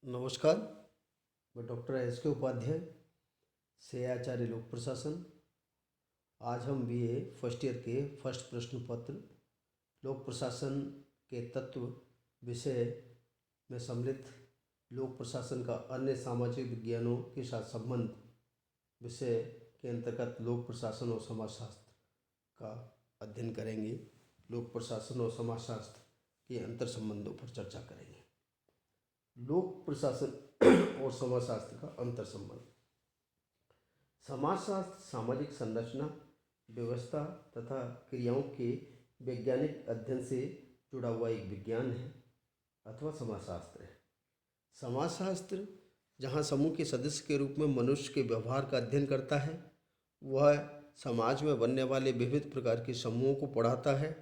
नमस्कार। मैं doctor S के उपाध्याय से आचार्य लोक प्रशासन। आज हम बीए फर्स्ट ईयर के फर्स्ट प्रश्न पत्र लोक प्रशासन के तत्व विषय में सम्मिलित लोक प्रशासन का अन्य सामाजिक विज्ञानों के साथ संबंध विषय के अंतर्गत लोक प्रशासन और समाजशास्त्र का अध्ययन करेंगे। लोक प्रशासन और समाजशास्त्र के अंतर संबंधों पर चर्चा करेंगे। लोक प्रशासन और समाजशास्त्र का अंतर संबंध। समाजशास्त्र सामाजिक संरचना, व्यवस्था तथा क्रियाओं के वैज्ञानिक अध्ययन से जुड़ा हुआ एक विज्ञान है अथवा समाजशास्त्र है। समाजशास्त्र जहाँ समूह के सदस्य के रूप में मनुष्य के व्यवहार का अध्ययन करता है, वह समाज में बनने वाले विविध प्रकार के समूहों को पढ़ाता है,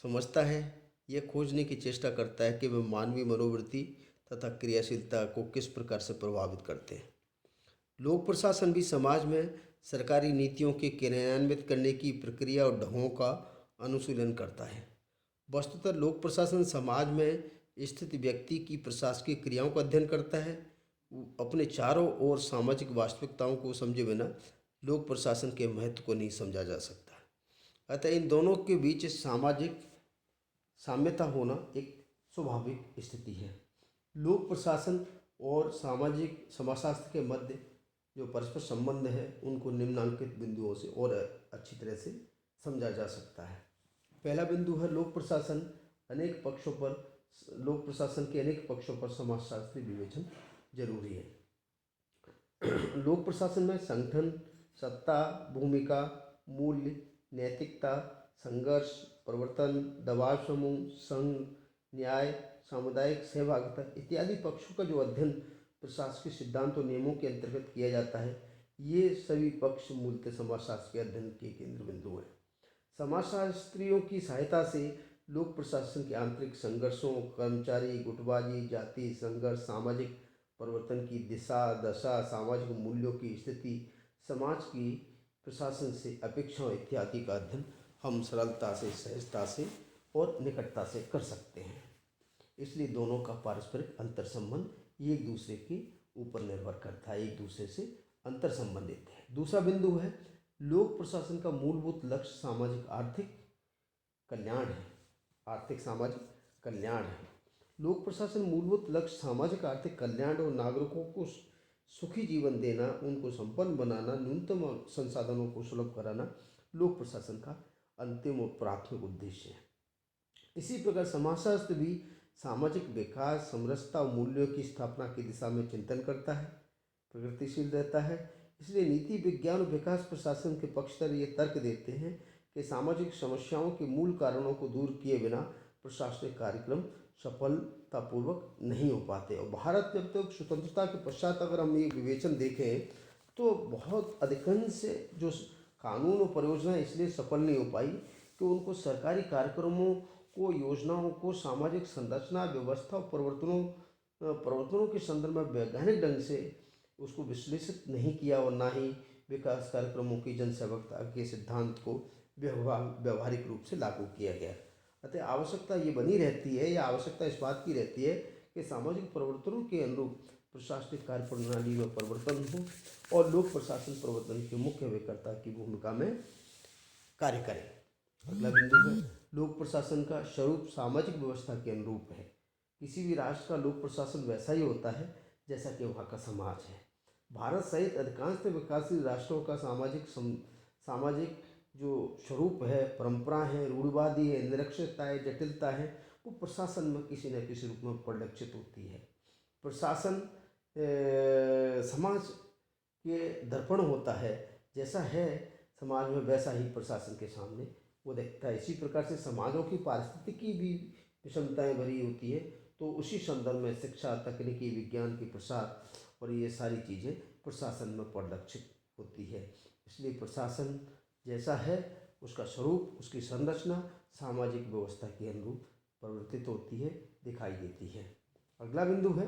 समझता है। यह खोजने की चेष्टा करता है कि वे मानवीय मनोवृत्ति तथा क्रियाशीलता को किस प्रकार से प्रभावित करते हैं। लोक प्रशासन भी समाज में सरकारी नीतियों के क्रियान्वित करने की प्रक्रिया और ढंगों का अनुशीलन करता है। वस्तुतः लोक प्रशासन समाज में स्थित व्यक्ति की प्रशासकीय क्रियाओं का अध्ययन करता है। अपने चारों ओर सामाजिक वास्तविकताओं को समझे बिना लोक प्रशासन के महत्व को नहीं समझा जा सकता। अतः इन दोनों के बीच सामाजिक साम्यता होना एक स्वाभाविक स्थिति है। लोक प्रशासन और सामाजिक समाजशास्त्र के मध्य जो परस्पर संबंध है, उनको निम्नलिखित बिंदुओं से और अच्छी तरह से समझा जा सकता है। पहला बिंदु है लोक प्रशासन के अनेक पक्षों पर समाजशास्त्री विवेचन जरूरी है। लोक प्रशासन में संगठन, सत्ता, भूमिका, मूल्य, नैतिकता, संघर्ष, प्रवर्तन, दबाव समूह, संघ, न्याय, सामुदायिक सहभागिता इत्यादि पक्षों का जो अध्ययन प्रशासकीय सिद्धांत और नियमों के अंतर्गत किया जाता है, ये सभी पक्ष मूलतः समाजशास्त्र के अध्ययन के केंद्र बिंदु हैं। समाजशास्त्रियों की सहायता से लोक प्रशासन के आंतरिक संघर्षों, कर्मचारी गुटबाजी, जाति संघर्ष, सामाजिक परिवर्तन की दिशा दशा, सामाजिक मूल्यों की स्थिति, समाज की प्रशासन से अपेक्षाओं इत्यादि का अध्ययन हम सरलता से, सहजता से और निकटता से कर सकते हैं। इसलिए दोनों का पारस्परिक अंतर संबंध एक दूसरे के ऊपर निर्भर करता है, एक दूसरे से अंतर संबंधित है। दूसरा बिंदु है लोक प्रशासन का मूलभूत लक्ष्य सामाजिक आर्थिक कल्याण है। आर्थिक सामाजिक कल्याण है। लोक प्रशासन मूलभूत लक्ष्य सामाजिक आर्थिक कल्याण और नागरिकों को सुखी जीवन देना, उनको संपन्न बनाना, न्यूनतम संसाधनों को सुलभ कराना लोक प्रशासन का अंतिम और प्राथमिक उद्देश्य है। इसी प्रकार समाजशास्त्र भी सामाजिक विकास, समरसता और मूल्यों की स्थापना की दिशा में चिंतन करता है, प्रगतिशील रहता है। इसलिए नीति विज्ञान और विकास प्रशासन के पक्षधर ये तर्क देते हैं कि सामाजिक समस्याओं के मूल कारणों को दूर किए बिना प्रशासनिक कार्यक्रम सफलतापूर्वक नहीं हो पाते। और भारत जब तक स्वतंत्रता के पश्चात अगर हम ये विवेचन देखें तो बहुत अधिकांश जो कानून और परियोजनाएं इसलिए सफल नहीं हो पाई कि उनको सरकारी कार्यक्रमों को, योजनाओं को सामाजिक संरचना, व्यवस्था और परिवर्तनों के संदर्भ में वैज्ञानिक ढंग से उसको विश्लेषित नहीं किया और ना ही विकास कार्यक्रमों की जनसेवकता के सिद्धांत को व्यवहारिक रूप से लागू किया गया। अतः आवश्यकता ये बनी रहती है, या आवश्यकता इस बात की रहती है कि सामाजिक परिवर्तनों के अनुरूप प्रशासनिक कार्य प्रणाली में परिवर्तन हो और लोक प्रशासन परिवर्तन के मुख्य विकर्ता की भूमिका में कार्य करें। अगला बिंदु है लोक प्रशासन का स्वरूप सामाजिक व्यवस्था के अनुरूप है। किसी भी राष्ट्र का लोक प्रशासन वैसा ही होता है जैसा कि वहाँ का समाज है। भारत सहित अधिकांश विकासशील राष्ट्रों का सामाजिक जो स्वरूप है, परंपरा है, रूढ़िवादी है, निरक्षरता है, जटिलता है, वो प्रशासन में किसी न किसी रूप में परिलक्षित होती है। प्रशासन समाज के दर्पण होता है, जैसा है समाज में वैसा ही प्रशासन के सामने वो देखता है। इसी प्रकार से समाजों की पारिस्थितिकी भी विषमताएं भरी होती है, तो उसी संदर्भ में शिक्षा, तकनीकी, विज्ञान के प्रसार और ये सारी चीज़ें प्रशासन में परिलक्षित होती है। इसलिए प्रशासन जैसा है उसका स्वरूप, उसकी संरचना सामाजिक व्यवस्था के अनुरूप परिवर्तित होती है, दिखाई देती है। अगला बिंदु है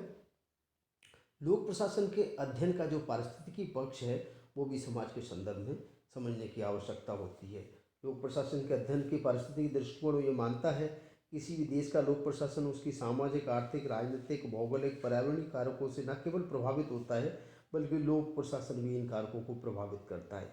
लोक प्रशासन के अध्ययन का जो पारिस्थितिकी पक्ष है वो भी समाज के संदर्भ में समझने की आवश्यकता होती है। लोक प्रशासन के अध्ययन की पारिस्थितिकी दृष्टिकोण ये मानता है किसी भी देश का लोक प्रशासन उसकी सामाजिक, आर्थिक, राजनीतिक, भौगोलिक, पर्यावरणीय कारकों से न केवल प्रभावित होता है बल्कि लोक प्रशासन भी इन कारकों को प्रभावित करता है।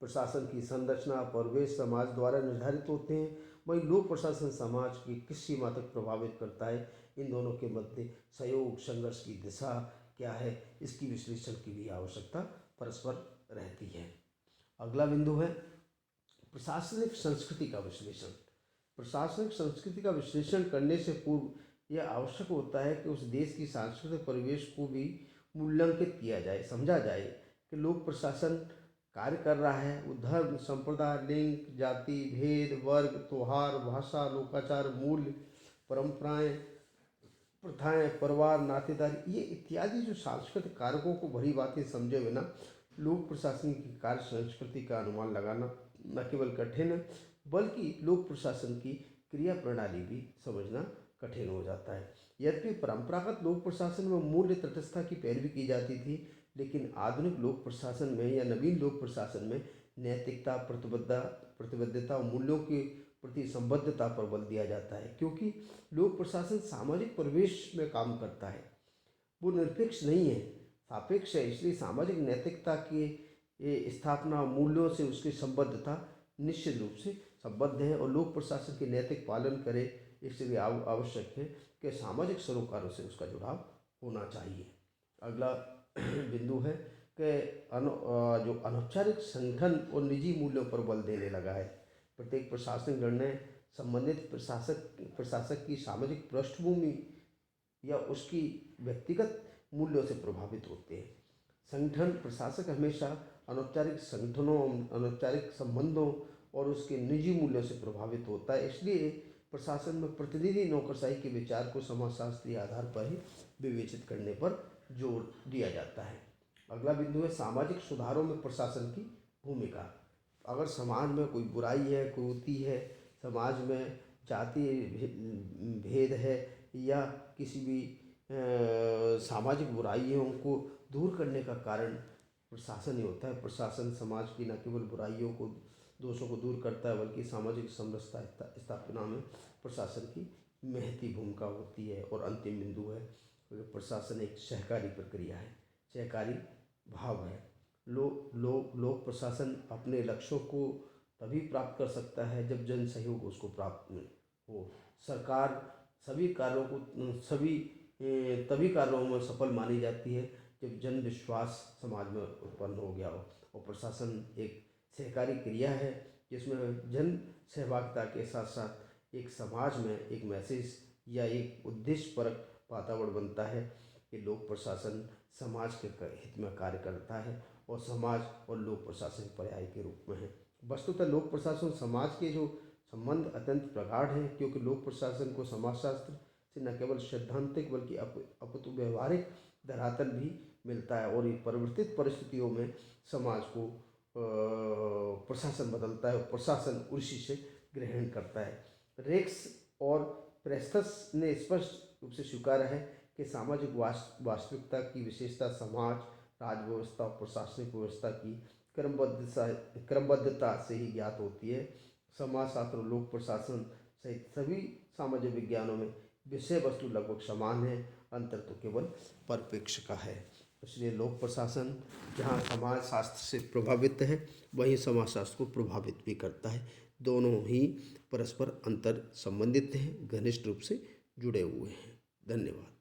प्रशासन की संरचना, परिवेश समाज द्वारा निर्धारित होते हैं, वहीं लोक प्रशासन समाज की किस सीमा तक प्रभावित करता है, इन दोनों के मध्य सहयोग, संघर्ष की दिशा क्या है, इसकी विश्लेषण की भी आवश्यकता परस्पर रहती है। अगला बिंदु है प्रशासनिक संस्कृति का विश्लेषण। प्रशासनिक संस्कृति का विश्लेषण करने से पूर्व यह आवश्यक होता है कि उस देश की सांस्कृतिक परिवेश को भी मूल्यांकित किया जाए, समझा जाए कि लोक प्रशासन कार्य कर रहा है वो धर्म, संप्रदाय, लिंग, जाति, भेद, वर्ग, त्योहार, भाषा, लोकाचार, मूल्य, परंपराएं, प्रथाएं, परिवार, नातेदारी, ये इत्यादि जो सांस्कृतिक कारकों को भली भांति समझे बिना लोक प्रशासन की कार्य संस्कृति का अनुमान लगाना न केवल कठिन है बल्कि लोक प्रशासन की क्रिया प्रणाली भी समझना कठिन हो जाता है। यद्यपि परंपरागत लोक प्रशासन में मूल्य तटस्थता की पैरवी की जाती थी, लेकिन आधुनिक लोक प्रशासन में या नवीन लोक प्रशासन में नैतिकता, प्रतिबद्धता और मूल्यों के प्रति संबद्धता पर बल दिया जाता है, क्योंकि लोक प्रशासन सामाजिक परिवेश में काम करता है, वो निरपेक्ष नहीं है, सापेक्ष है। इसलिए सामाजिक नैतिकता की स्थापना, मूल्यों से उसकी संबद्धता निश्चित रूप से संबद्ध है और लोक प्रशासन के नैतिक पालन करे, इसलिए आवश्यक है कि सामाजिक सरोकारों से उसका जुड़ाव होना चाहिए। अगला बिंदु है कि जो अनौपचारिक संगठन और निजी मूल्यों पर बल देने लगा है। प्रत्येक प्रशासनिक निर्णय संबंधित प्रशासक की सामाजिक पृष्ठभूमि या उसकी व्यक्तिगत मूल्यों से प्रभावित होते हैं। संगठन प्रशासक हमेशा अनौपचारिक संगठनों, अनौपचारिक संबंधों और उसके निजी मूल्यों से प्रभावित होता है। इसलिए प्रशासन में प्रतिनिधि नौकरशाही के विचार को समाजशास्त्रीय आधार पर ही विवेचित करने पर जोर दिया जाता है। अगला बिंदु है सामाजिक सुधारों में प्रशासन की भूमिका। अगर समाज में कोई बुराई है, कुरीति है, समाज में जाति भेद है या किसी भी सामाजिक बुराइयों को दूर करने का कारण प्रशासन ही होता है। प्रशासन समाज की न केवल बुराइयों को, दोषों को दूर करता है बल्कि सामाजिक समरसता स्थापना में प्रशासन की महती भूमिका होती है। और अंतिम बिंदु है प्रशासन एक सहकारी प्रक्रिया है, सहकारी भाव है। लोक प्रशासन अपने लक्ष्यों को तभी प्राप्त कर सकता है जब जन सहयोग उसको प्राप्त हो। सरकार तभी कार्यों में सफल मानी जाती है जब जन विश्वास समाज में उत्पन्न हो गया हो। और प्रशासन एक सहकारी क्रिया है जिसमें जन सहभागिता के साथ साथ एक समाज में एक मैसेज या एक उद्देश्यपरक वातावरण बनता है कि लोक प्रशासन समाज के हित में कार्य करता है और समाज और लोक प्रशासन पर्याय के रूप में है। वस्तुतः लोक प्रशासन समाज के जो संबंध अत्यंत प्रगाढ़ हैं, क्योंकि लोक प्रशासन को समाजशास्त्र से न केवल सैद्धांतिक बल्कि अपितु व्यवहारिक धरातल भी मिलता है। और ये परिवर्तित परिस्थितियों में समाज को प्रशासन बदलता है और प्रशासन उसी से ग्रहण करता है। रेक्स और प्रेस्थस ने स्पष्ट रूप से स्वीकारा है कि सामाजिक वास्तविकता की विशेषता समाज, राज्य व्यवस्था और प्रशासनिक व्यवस्था की क्रमबद्धता से ही ज्ञात होती है। समाजशास्त्र और लोक प्रशासन सहित सभी सामाजिक विज्ञानों में विषय वस्तु लगभग समान है, अंतर तो केवल परिप्रेक्ष्य का है। इसलिए लोक प्रशासन जहाँ समाज शास्त्र से प्रभावित है वहीं समाजशास्त्र को प्रभावित भी करता है। दोनों ही परस्पर अंतर संबंधित हैं, घनिष्ठ रूप से जुड़े हुए हैं। धन्यवाद।